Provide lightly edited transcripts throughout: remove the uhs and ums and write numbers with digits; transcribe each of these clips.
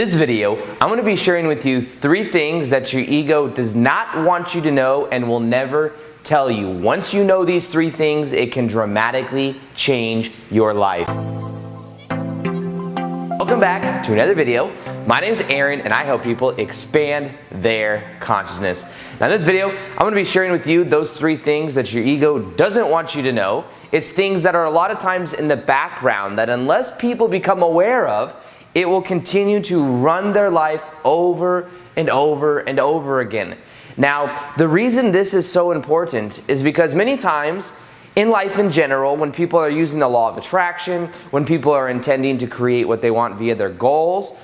This video, I'm going to be sharing with you 3 things that your ego does not want you to know and will never tell you. Once you know these 3 things, it can dramatically change your life. Welcome back to another video. My name is Aaron and I help people expand their consciousness. Now in this video, I'm going to be sharing with you those 3 things that your ego doesn't want you to know. It's things that are a lot of times in the background that unless people become aware of, it will continue to run their life over and over and over again. Now, the reason this is so important is because many times in life in general, when people are using the law of attraction, when people are intending to create what they want via their goals,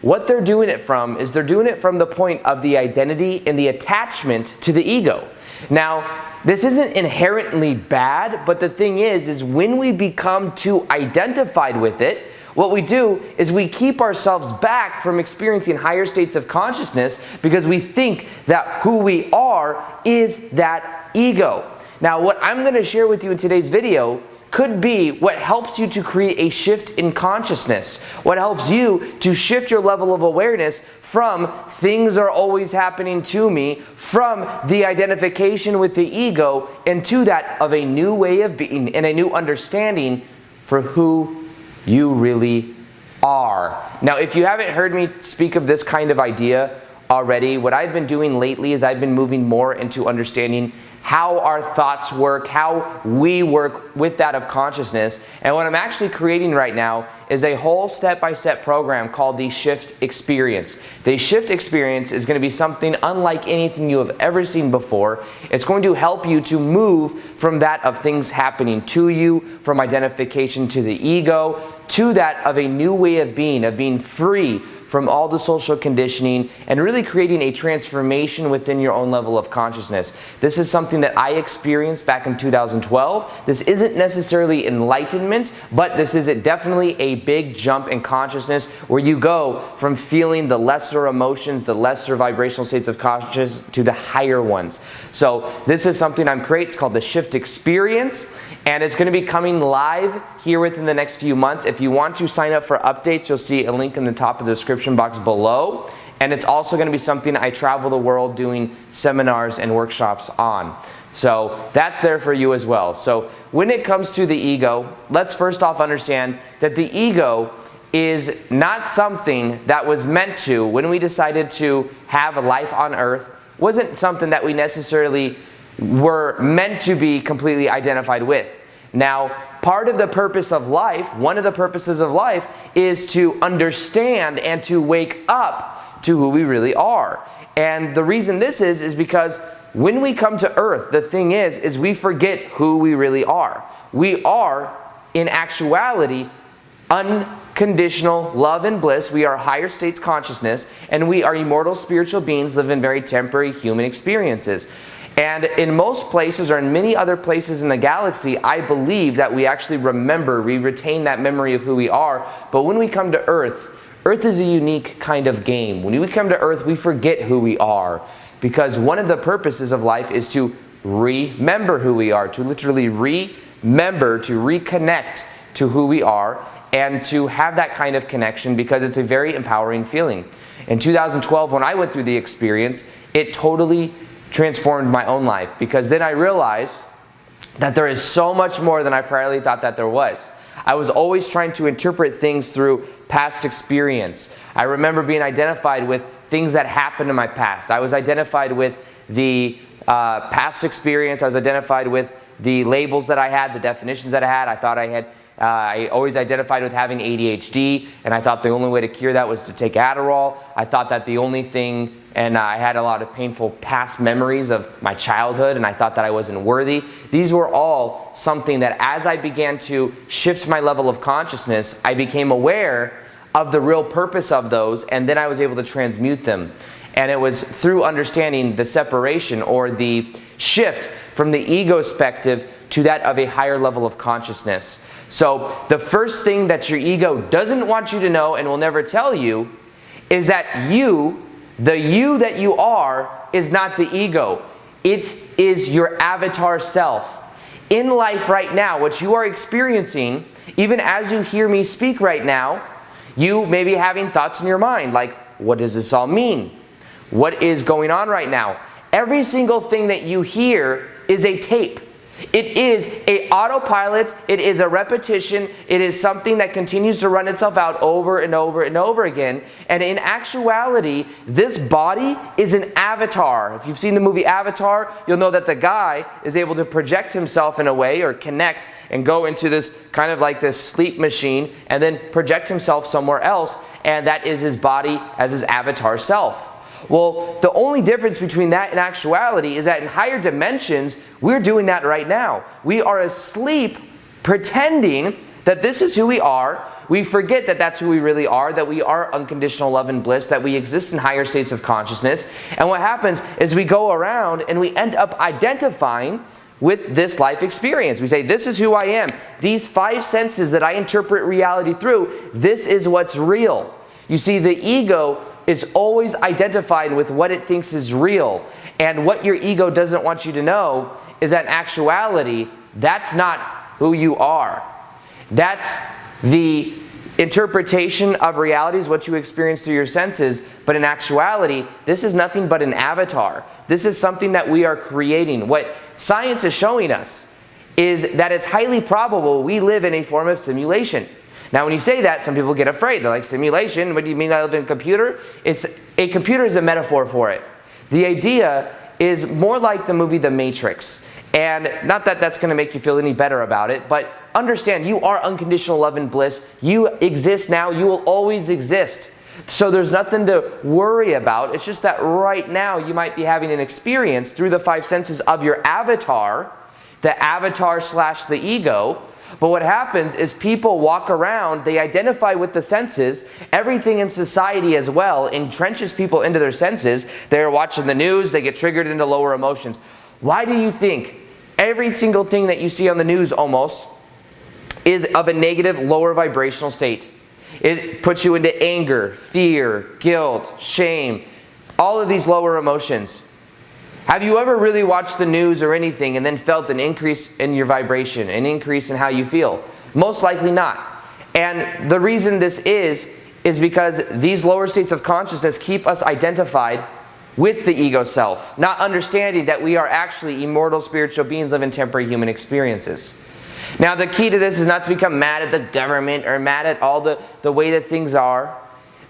what they're doing it from is they're doing it from the point of the identity and the attachment to the ego. Now, this isn't inherently bad, but the thing is when we become too identified with it, what we do is we keep ourselves back from experiencing higher states of consciousness because we think that who we are is that ego. Now, what I'm going to share with you in today's video could be what helps you to create a shift in consciousness, what helps you to shift your level of awareness from things are always happening to me, from the identification with the ego, into that of a new way of being and a new understanding for who you really are. Now, if you haven't heard me speak of this kind of idea already, what I've been doing lately is I've been moving more into understanding how our thoughts work, how we work with that of consciousness. And what I'm actually creating right now is a whole step-by-step program called the Shift Experience. The Shift Experience is going to be something unlike anything you have ever seen before. It's going to help you to move from that of things happening to you, from identification to the ego, to that of a new way of being free from all the social conditioning and really creating a transformation within your own level of consciousness. This is something that I experienced back in 2012. This isn't necessarily enlightenment, but this is definitely a big jump in consciousness where you go from feeling the lesser emotions, the lesser vibrational states of consciousness to the higher ones. So this is something I'm creating. It's called the Shift Experience. And it's going to be coming live here within the next few months. If you want to sign up for updates, you'll see a link in the top of the description box below. And it's also going to be something I travel the world doing seminars and workshops on. So that's there for you as well. So when it comes to the ego, let's first off understand that the ego is not something that was meant to, when we decided to have a life on earth, wasn't something that we necessarily were meant to be completely identified with. Now, part of the purpose of life, one of the purposes of life, is to understand and to wake up to who we really are. And the reason this is because when we come to earth, the thing is we forget who we really are. We are, in actuality, unconditional love and bliss. We are higher states consciousness, and we are immortal spiritual beings living very temporary human experiences. And in most places, or in many other places in the galaxy, I believe that we actually remember, we retain that memory of who we are. But when we come to Earth, Earth is a unique kind of game. When we come to Earth, we forget who we are. Because one of the purposes of life is to remember who we are, to literally remember, to reconnect to who we are, and to have that kind of connection because it's a very empowering feeling. In 2012, when I went through the experience, it totally transformed my own life, because then I realized that there is so much more than I priorly thought that there was. I was always trying to interpret things through past experience. I remember being identified with things that happened in my past. I was identified with the past experience. I was identified with the labels that I had, the definitions that I had. I thought I always identified with having ADHD, and I thought the only way to cure that was to take Adderall. I thought that the only thing, and I had a lot of painful past memories of my childhood, and I thought that I wasn't worthy. These were all something that as I began to shift my level of consciousness, I became aware of the real purpose of those, and then I was able to transmute them. And it was through understanding the separation or the shift from the ego perspective to that of a higher level of consciousness. So the first thing that your ego doesn't want you to know and will never tell you is that you, the you that you are, is not the ego. It is your avatar self. In life right now, what you are experiencing, even as you hear me speak right now, You may be having thoughts in your mind like, what does this all mean? What is going on right now? Every single thing that you hear is a tape. It is an autopilot, it is a repetition, it is something that continues to run itself out over and over and over again. And in actuality, this body is an avatar. If you've seen the movie Avatar, you'll know that the guy is able to project himself in a way or connect and go into this kind of like this sleep machine and then project himself somewhere else, and that is his body as his avatar self. Well, the only difference between that and actuality is that in higher dimensions, we're doing that right now. We are asleep pretending that this is who we are. We forget that that's who we really are, that we are unconditional love and bliss, that we exist in higher states of consciousness. And what happens is we go around and we end up identifying with this life experience. We say, this is who I am. These five senses that I interpret reality through, this is what's real. You see, the ego is always identified with what it thinks is real. And what your ego doesn't want you to know is that in actuality, that's not who you are. That's the interpretation of reality, is what you experience through your senses. But in actuality, this is nothing but an avatar. This is something that we are creating. What science is showing us is that it's highly probable we live in a form of simulation. Now, when you say that, some people get afraid. They're like, simulation? What do you mean I live in a computer? A computer is a metaphor for it. The idea is more like the movie The Matrix. And not that that's going to make you feel any better about it, but understand you are unconditional love and bliss. You exist now. You will always exist. So there's nothing to worry about. It's just that right now you might be having an experience through the five senses of your avatar, the avatar slash the ego. But what happens is people walk around, they identify with the senses. Everything in society as well entrenches people into their senses. They're watching the news, they get triggered into lower emotions. Why do you think every single thing that you see on the news almost is of a negative, lower vibrational state? It puts you into anger, fear, guilt, shame, all of these lower emotions. Have you ever really watched the news or anything and then felt an increase in your vibration, an increase in how you feel? Most likely not. And the reason this is because these lower states of consciousness keep us identified with the ego self, not understanding that we are actually immortal spiritual beings living temporary human experiences. Now, the key to this is not to become mad at the government or mad at all the way that things are,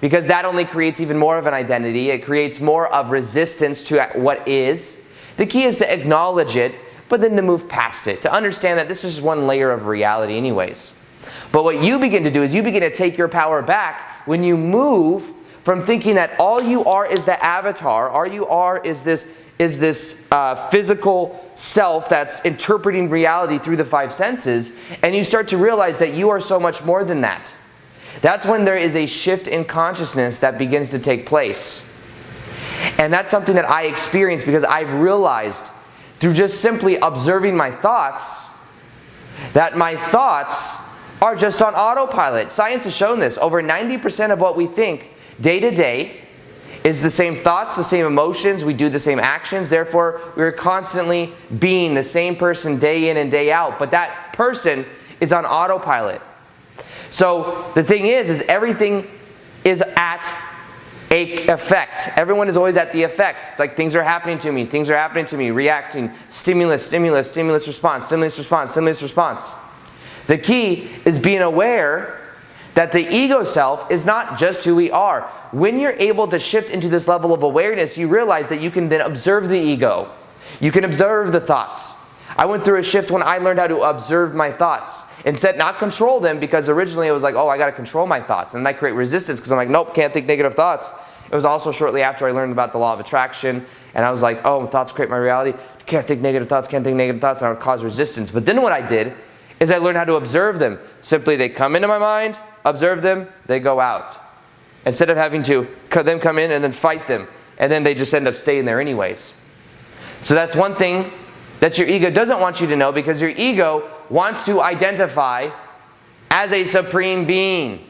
because that only creates even more of an identity. It creates more of resistance to what is. The key is to acknowledge it, but then to move past it, to understand that this is one layer of reality anyways. But what you begin to do is you begin to take your power back when you move from thinking that all you are is the avatar, all you are is this physical self that's interpreting reality through the five senses, and you start to realize that you are so much more than that. That's when there is a shift in consciousness that begins to take place. And that's something that I experienced because I've realized through just simply observing my thoughts that my thoughts are just on autopilot. Science has shown this. Over 90% of what we think day to day is the same thoughts, the same emotions, we do the same actions. Therefore, we're constantly being the same person day in and day out. But that person is on autopilot. So the thing is everything is at a effect. Everyone is always at the effect. It's like things are happening to me, reacting, stimulus, stimulus, stimulus response, stimulus response, stimulus response. The key is being aware that the ego self is not just who we are. When you're able to shift into this level of awareness, you realize that you can then observe the ego. You can observe the thoughts. I went through a shift when I learned how to observe my thoughts. Instead, not control them, because originally it was like, oh, I got to control my thoughts. And I create resistance because I'm like, nope, can't think negative thoughts. It was also shortly after I learned about the law of attraction. And I was like, oh, thoughts create my reality. Can't think negative thoughts, can't think negative thoughts. And I would cause resistance. But then what I did is I learned how to observe them. Simply, they come into my mind, observe them, they go out. Instead of having to them come in and then fight them. And then they just end up staying there anyways. So that's one thing that your ego doesn't want you to know, because your ego wants to identify as a supreme being,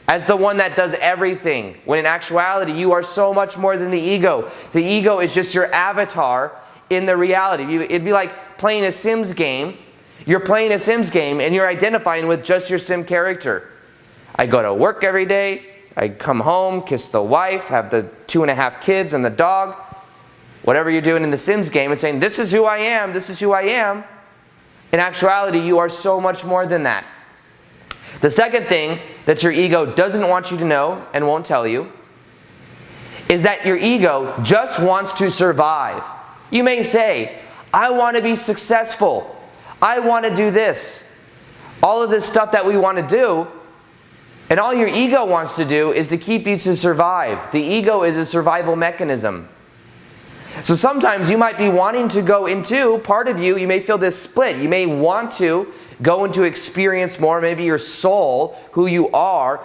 as the one that does everything, when in actuality you are so much more than the ego. The ego is just your avatar in the reality. It'd be like playing a Sims game. You're playing a Sims game and you're identifying with just your Sim character. I go to work every day. I come home, kiss the wife, have the 2.5 kids and the dog. Whatever you're doing in the Sims game and saying, this is who I am, this is who I am. In actuality, you are so much more than that. The second thing that your ego doesn't want you to know and won't tell you is that your ego just wants to survive. You may say, I want to be successful. I want to do this. All of this stuff that we want to do, and all your ego wants to do is to keep you to survive. The ego is a survival mechanism. So sometimes you might be wanting to go into, part of you may feel this split. You may want to go into experience more. Maybe your soul, who you are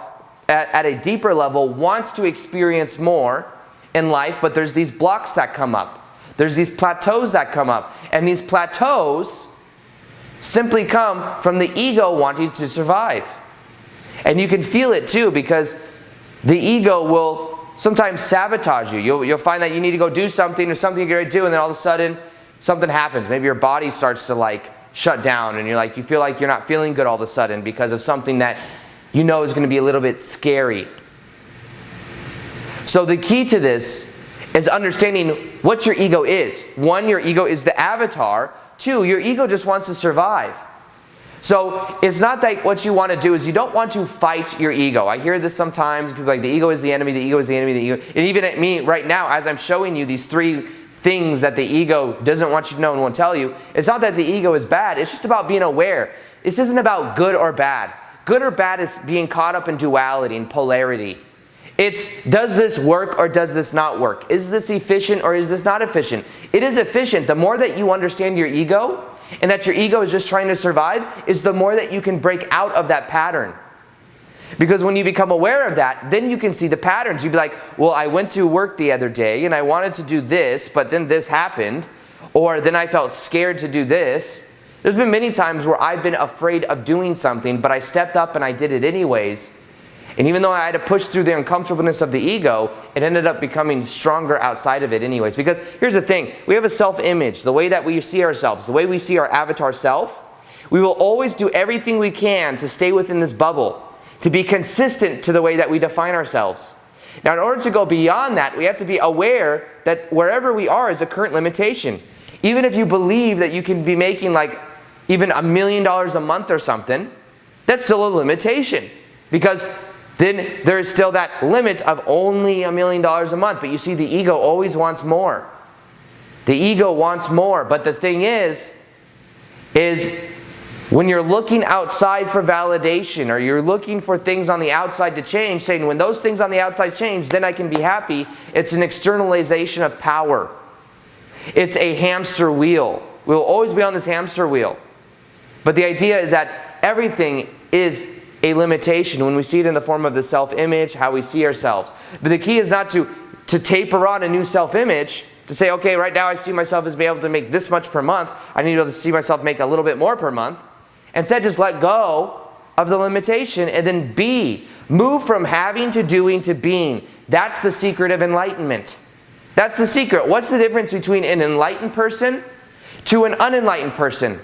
at a deeper level, wants to experience more in life, but there's these blocks that come up. There's these plateaus that come up. And these plateaus simply come from the ego wanting to survive. And you can feel it too, because the ego will sometimes sabotage you. You'll find that you need to go do something or something you're going to do, and then all of a sudden something happens. Maybe your body starts to shut down, and you feel like you're not feeling good all of a sudden because of something that you know is going to be a little bit scary. So the key to this is understanding what your ego is. 1, your ego is the avatar. 2, your ego just wants to survive. So it's not like what you want to do is you don't want to fight your ego. I hear this sometimes. People are like, the ego is the enemy, the ego is the enemy, the ego. And even at me right now, as I'm showing you these 3 things that the ego doesn't want you to know and won't tell you, it's not that the ego is bad. It's just about being aware. This isn't about good or bad. Good or bad is being caught up in duality and polarity. It's, does this work or does this not work? Is this efficient or is this not efficient? It is efficient. The more that you understand your ego, and that your ego is just trying to survive, is the more that you can break out of that pattern. Because when you become aware of that, then you can see the patterns. You'd be like, well, I went to work the other day and I wanted to do this, but then this happened. Or then I felt scared to do this. There's been many times where I've been afraid of doing something, but I stepped up and I did it anyways. And even though I had to push through the uncomfortableness of the ego, it ended up becoming stronger outside of it anyways. Because here's the thing, we have a self-image, the way that we see ourselves, the way we see our avatar self. We will always do everything we can to stay within this bubble, to be consistent to the way that we define ourselves. Now, in order to go beyond that, we have to be aware that wherever we are is a current limitation. Even if you believe that you can be making even $1 million a month or something, that's still a limitation. Because then there is still that limit of only $1 million a month. But you see, the ego always wants more. The ego wants more. But the thing is when you're looking outside for validation, or you're looking for things on the outside to change, saying, when those things on the outside change, then I can be happy, it's an externalization of power. It's a hamster wheel. We'll always be on this hamster wheel. But the idea is that everything is a limitation when we see it in the form of the self-image, how we see ourselves. But the key is not to taper on a new self-image, to say, okay, right now I see myself as being able to make this much per month. I need to be able to see myself make a little bit more per month. Instead, just let go of the limitation and then be. Move from having to doing to being. That's the secret of enlightenment. That's the secret. What's the difference between an enlightened person to an unenlightened person?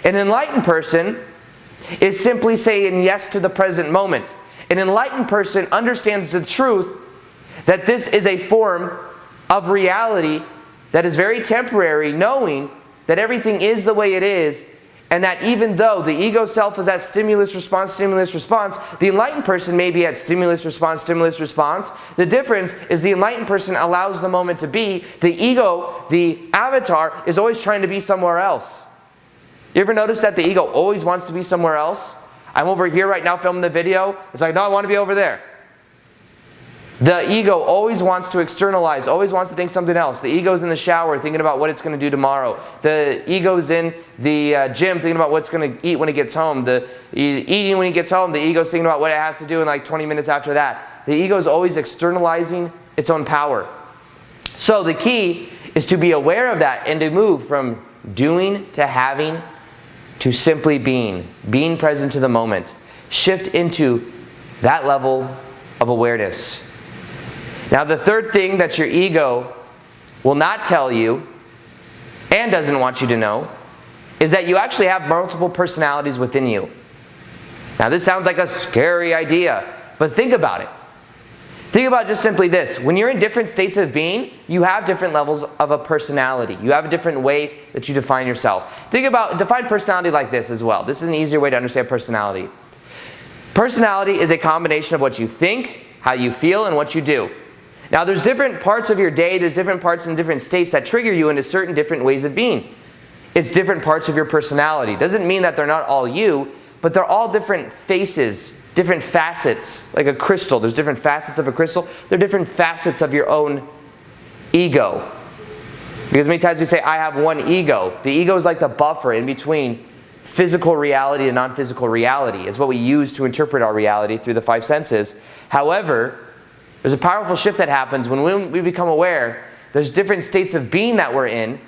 An enlightened person is simply saying yes to the present moment. An enlightened person understands the truth that this is a form of reality that is very temporary, knowing that everything is the way it is, and that even though the ego self is at stimulus, response, the enlightened person may be at stimulus, response. The difference is the enlightened person allows the moment to be. The ego, the avatar, is always trying to be somewhere else. You ever notice that the ego always wants to be somewhere else? I'm over here right now filming the video. It's like, no, I want to be over there. The ego always wants to externalize, always wants to think something else. The ego's in the shower thinking about what it's going to do tomorrow. The ego's in the gym thinking about what it's going to eat when it gets home. Eating when it gets home, the ego's thinking about what it has to do in 20 minutes after that. The ego's always externalizing its own power. So the key is to be aware of that and to move from doing to having to simply being present to the moment. Shift into that level of awareness. Now, the third thing that your ego will not tell you and doesn't want you to know is that you actually have multiple personalities within you. Now this sounds like a scary idea, but think about it. Think about just simply this. When you're in different states of being, you have different levels of a personality. You have a different way that you define yourself. Define personality like this as well. This is an easier way to understand personality. Personality is a combination of what you think, how you feel, and what you do. Now there's different parts of your day, there's different parts in different states that trigger you into certain different ways of being. It's different parts of your personality. Doesn't mean that they're not all you, but they're all different faces, different facets, like a crystal. There's different facets of a crystal. They're different facets of your own ego. Because many times we say, I have one ego. The ego is like the buffer in between physical reality and non-physical reality. It's what we use to interpret our reality through the five senses. However, there's a powerful shift that happens when we become aware. There's different states of being that we're in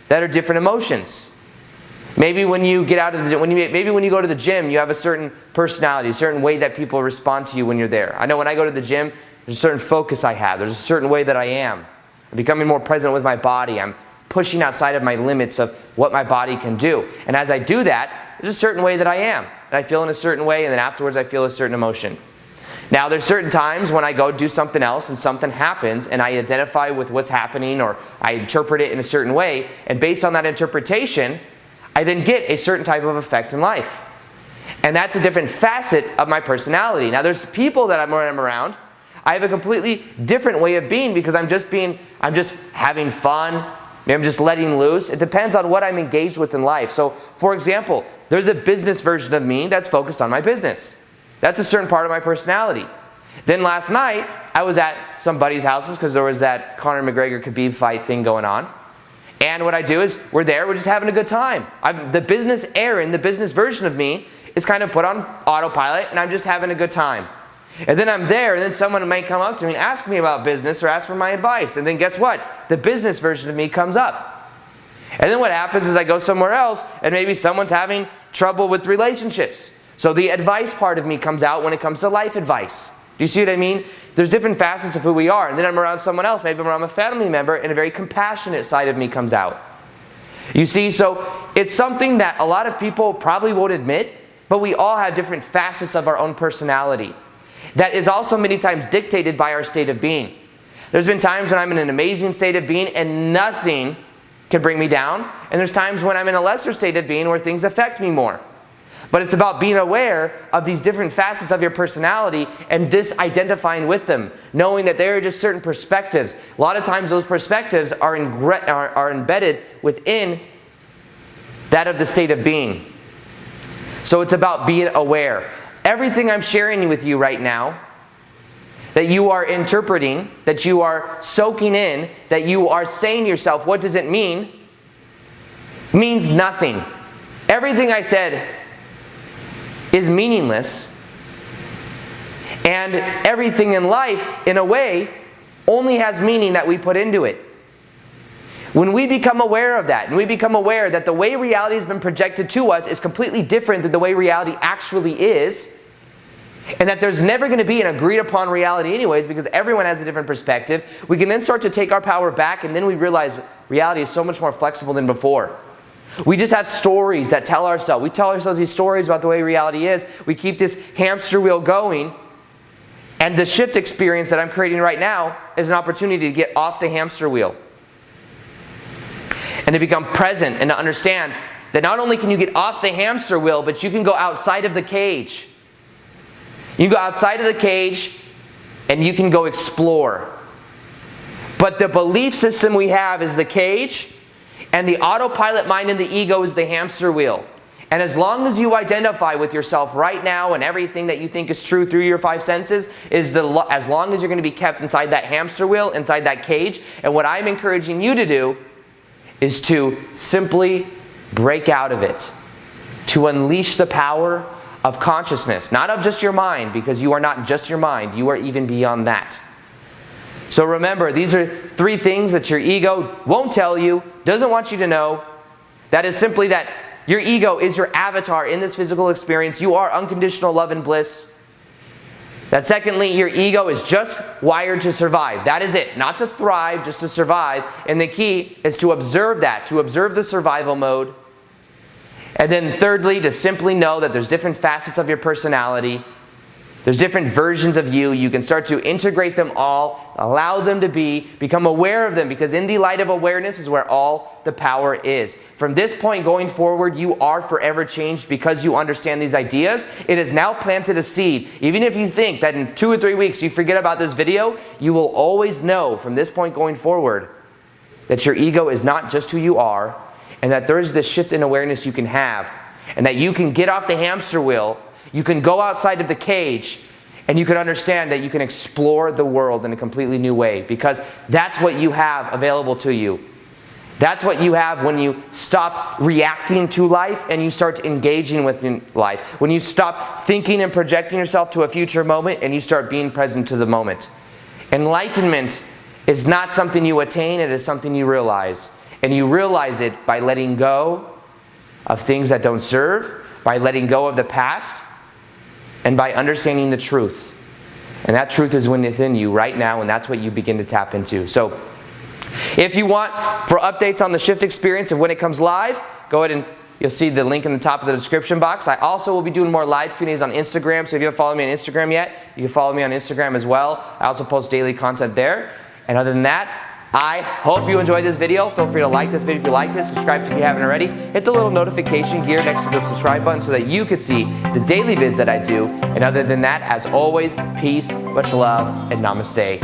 that are different emotions. Maybe when you get out of maybe when you go to the gym, you have a certain personality, a certain way that people respond to you when you're there. I know when I go to the gym, there's a certain focus I have. There's a certain way that I am. I'm becoming more present with my body. I'm pushing outside of my limits of what my body can do. And as I do that, there's a certain way that I am. And I feel in a certain way, and then afterwards I feel a certain emotion. Now there's certain times when I go do something else and something happens and I identify with what's happening or I interpret it in a certain way, and based on that interpretation, I then get a certain type of effect in life. And that's a different facet of my personality. Now there's people that when I'm around, I have a completely different way of being because I'm just having fun, maybe I'm just letting loose. It depends on what I'm engaged with in life. So for example, there's a business version of me that's focused on my business. That's a certain part of my personality. Then last night, I was at some buddies' houses because there was that Conor McGregor-Khabib fight thing going on. And what I do is, we're just having a good time. The business Aaron, the business version of me, is kind of put on autopilot, and I'm just having a good time. And then I'm there, and then someone might come up to me and ask me about business or ask for my advice. And then guess what? The business version of me comes up. And then what happens is I go somewhere else, and maybe someone's having trouble with relationships. So the advice part of me comes out when it comes to life advice. Do you see what I mean? There's different facets of who we are. And then I'm around someone else, maybe I'm around a family member, and a very compassionate side of me comes out. You see, so it's something that a lot of people probably won't admit, but we all have different facets of our own personality. That is also many times dictated by our state of being. There's been times when I'm in an amazing state of being and nothing can bring me down. And there's times when I'm in a lesser state of being where things affect me more. But it's about being aware of these different facets of your personality and identifying with them, knowing that there are just certain perspectives. A lot of times those perspectives are embedded within that of the state of being. So it's about being aware. Everything I'm sharing with you right now, that you are interpreting, that you are soaking in, that you are saying to yourself, what does it mean? Means nothing. Everything I said is meaningless, and everything in life, in a way, only has meaning that we put into it. When we become aware of that, and we become aware that the way reality has been projected to us is completely different than the way reality actually is, and that there's never going to be an agreed upon reality anyways because everyone has a different perspective, we can then start to take our power back, and then we realize reality is so much more flexible than before. We just have stories that tell ourselves. We tell ourselves these stories about the way reality is. We keep this hamster wheel going. And the shift experience that I'm creating right now is an opportunity to get off the hamster wheel. And to become present and to understand that not only can you get off the hamster wheel, but you can go outside of the cage. You can go outside of the cage and you can go explore. But the belief system we have is the cage, and the autopilot mind and the ego is the hamster wheel. And as long as you identify with yourself right now and everything that you think is true through your five senses, as long as you're going to be kept inside that hamster wheel, inside that cage. And what I'm encouraging you to do is to simply break out of it. To unleash the power of consciousness. Not of just your mind, because you are not just your mind. You are even beyond that. So remember, these are three things that your ego won't tell you, doesn't want you to know. That is simply that your ego is your avatar in this physical experience. You are unconditional love and bliss. That secondly, your ego is just wired to survive. That is it. Not to thrive, just to survive. And the key is to observe that, to observe the survival mode. And then thirdly, to simply know that there's different facets of your personality. There's different versions of you. You can start to integrate them all, allow them to become aware of them, because in the light of awareness is where all the power is. From this point going forward, you are forever changed because you understand these ideas. It has now planted a seed. Even if you think that in 2 or 3 weeks you forget about this video, you will always know from this point going forward that your ego is not just who you are, and that there is this shift in awareness you can have, and that you can get off the hamster wheel. You can go outside of the cage, and you can understand that you can explore the world in a completely new way, because that's what you have available to you. That's what you have when you stop reacting to life and you start engaging with life. When you stop thinking and projecting yourself to a future moment and you start being present to the moment. Enlightenment is not something you attain, it is something you realize. And you realize it by letting go of things that don't serve, by letting go of the past, and by understanding the truth. And that truth is within you right now, and that's what you begin to tap into. So if you want for updates on the Shift experience of when it comes live, go ahead and you'll see the link in the top of the description box. I also will be doing more live Q&As on Instagram, so if you haven't followed me on Instagram yet, you can follow me on Instagram as well. I also post daily content there. And other than that, I hope you enjoyed this video. Feel free to like this video if you like this, subscribe if you haven't already. Hit the little notification gear next to the subscribe button so that you can see the daily vids that I do. And other than that, as always, peace, much love, and namaste.